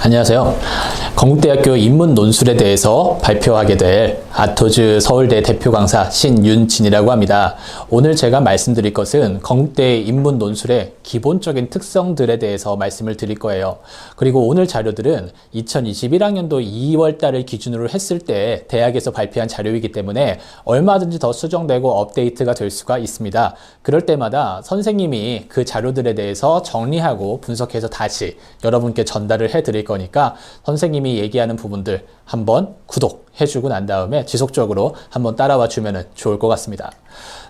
안녕하세요. 건국대학교 인문 논술에 대해서 발표하게 될 아토즈 서울대 대표 강사 신윤진이라고 합니다. 오늘 제가 말씀드릴 것은 건국대 인문 논술의 기본적인 특성들에 대해서 말씀을 드릴 거예요. 그리고 오늘 자료들은 2021학년도 2월 달을 기준으로 했을 때 대학에서 발표한 자료이기 때문에 얼마든지 더 수정되고 업데이트가 될 수가 있습니다. 그럴 때마다 선생님이 그 자료들에 대해서 정리하고 분석해서 다시 여러분께 전달을 해드릴 거니까 선생님이 얘기하는 부분들 한번 구독해주고 난 다음에 지속적으로 한번 따라와 주면 좋을 것 같습니다.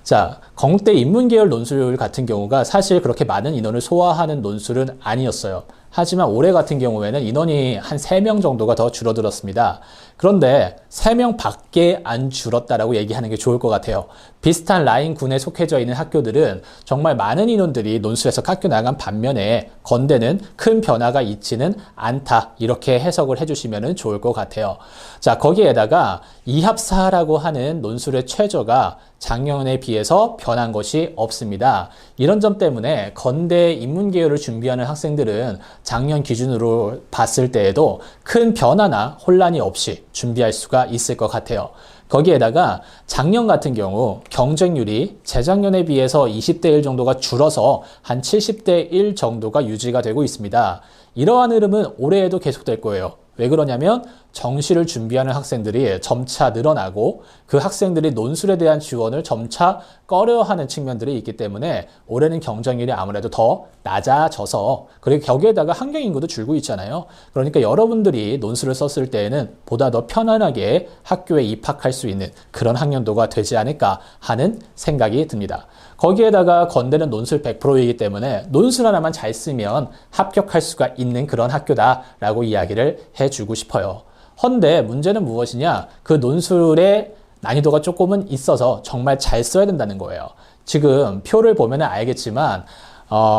자, 건국대 인문계열 논술 같은 경우가 사실 그렇게 많은 인원을 소화하는 논술은 아니었어요. 하지만 올해 같은 경우에는 인원이 한 3명 정도가 더 줄어들었습니다. 그런데 3명 밖에 안 줄었다라고 얘기하는 게 좋을 것 같아요. 비슷한 라인군에 속해져 있는 학교들은 정말 많은 인원들이 논술에서 깎여 나간 반면에 건대는 큰 변화가 있지는 않다. 이렇게 해석을 해주시면 좋을 것 같아요. 자, 거기에다가 이합사라고 하는 논술의 최저가 작년에 비해서 변한 것이 없습니다. 이런 점 때문에 건대 인문계열을 준비하는 학생들은 작년 기준으로 봤을 때에도 큰 변화나 혼란이 없이 준비할 수가 있을 것 같아요. 거기에다가 작년 같은 경우 경쟁률이 재작년에 비해서 20대 1 정도가 줄어서 한 70대 1 정도가 유지가 되고 있습니다. 이러한 흐름은 올해에도 계속될 거예요. 왜 그러냐면 정시를 준비하는 학생들이 점차 늘어나고 그 학생들이 논술에 대한 지원을 점차 꺼려하는 측면들이 있기 때문에 올해는 경쟁률이 아무래도 더 낮아져서, 그리고 거기에다가 학령 인구도 줄고 있잖아요. 그러니까 여러분들이 논술을 썼을 때에는 보다 더 편안하게 학교에 입학할 수 있는 그런 학년도가 되지 않을까 하는 생각이 듭니다. 거기에다가 건대는 논술 100%이기 때문에 논술 하나만 잘 쓰면 합격할 수가 있는 그런 학교다라고 이야기를 해주고 싶어요. 헌데 문제는 무엇이냐? 그 논술의 난이도가 조금은 있어서 정말 잘 써야 된다는 거예요. 지금 표를 보면 알겠지만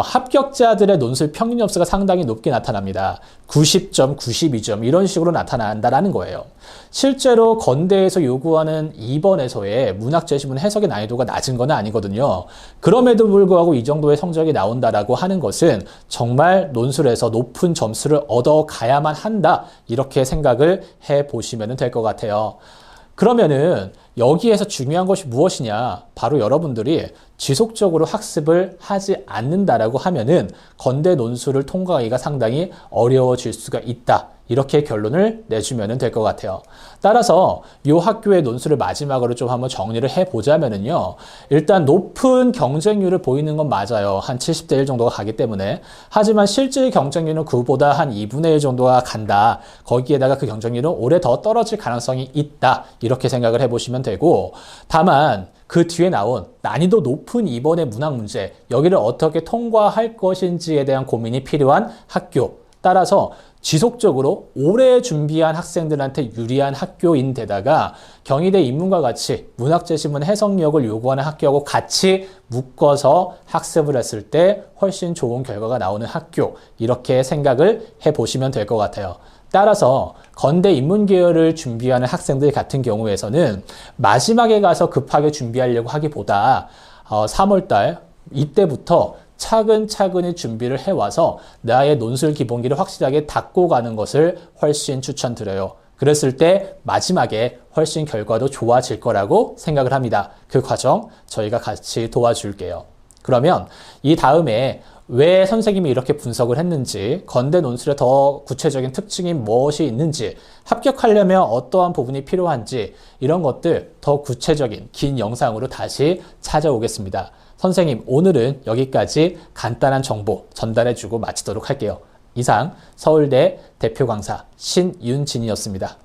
합격자들의 논술 평균 점수가 상당히 높게 나타납니다. 90점, 92점 이런 식으로 나타난다는 거예요. 실제로 건대에서 요구하는 2번에서의 문학재시문 해석의 난이도가 낮은 건 아니거든요. 그럼에도 불구하고 이 정도의 성적이 나온다라고 하는 것은 정말 논술에서 높은 점수를 얻어가야만 한다, 이렇게 생각을 해보시면 될 것 같아요. 그러면은 여기에서 중요한 것이 무엇이냐? 바로 여러분들이 지속적으로 학습을 하지 않는다라고 하면은 건대 논술을 통과하기가 상당히 어려워질 수가 있다. 이렇게 결론을 내주면 될 것 같아요. 따라서 이 학교의 논술을 마지막으로 좀 한번 정리를 해보자면은요. 일단 높은 경쟁률을 보이는 건 맞아요. 한 70대 1 정도가 가기 때문에. 하지만 실질 경쟁률은 그보다 한 2분의 1 정도가 간다. 거기에다가 그 경쟁률은 올해 더 떨어질 가능성이 있다. 이렇게 생각을 해보시면 되고, 다만 그 뒤에 나온 난이도 높은 이번의 문학 문제, 여기를 어떻게 통과할 것인지에 대한 고민이 필요한 학교, 따라서 지속적으로 오래 준비한 학생들한테 유리한 학교인데다가 경희대 인문과 같이 문학재시문 해석력을 요구하는 학교하고 같이 묶어서 학습을 했을 때 훨씬 좋은 결과가 나오는 학교, 이렇게 생각을 해보시면 될 것 같아요. 따라서 건대 인문계열을 준비하는 학생들 같은 경우에서는 마지막에 가서 급하게 준비하려고 하기보다 3월달 이때부터 차근차근히 준비를 해와서 나의 논술 기본기를 확실하게 닦고 가는 것을 훨씬 추천드려요. 그랬을 때 마지막에 훨씬 결과도 좋아질 거라고 생각을 합니다. 그 과정 저희가 같이 도와줄게요. 그러면 이 다음에 왜 선생님이 이렇게 분석을 했는지, 건대 논술의 더 구체적인 특징이 무엇이 있는지, 합격하려면 어떠한 부분이 필요한지, 이런 것들 더 구체적인 긴 영상으로 다시 찾아오겠습니다. 선생님, 오늘은 여기까지 간단한 정보 전달해주고 마치도록 할게요. 이상 서울대 대표 강사 신윤진이었습니다.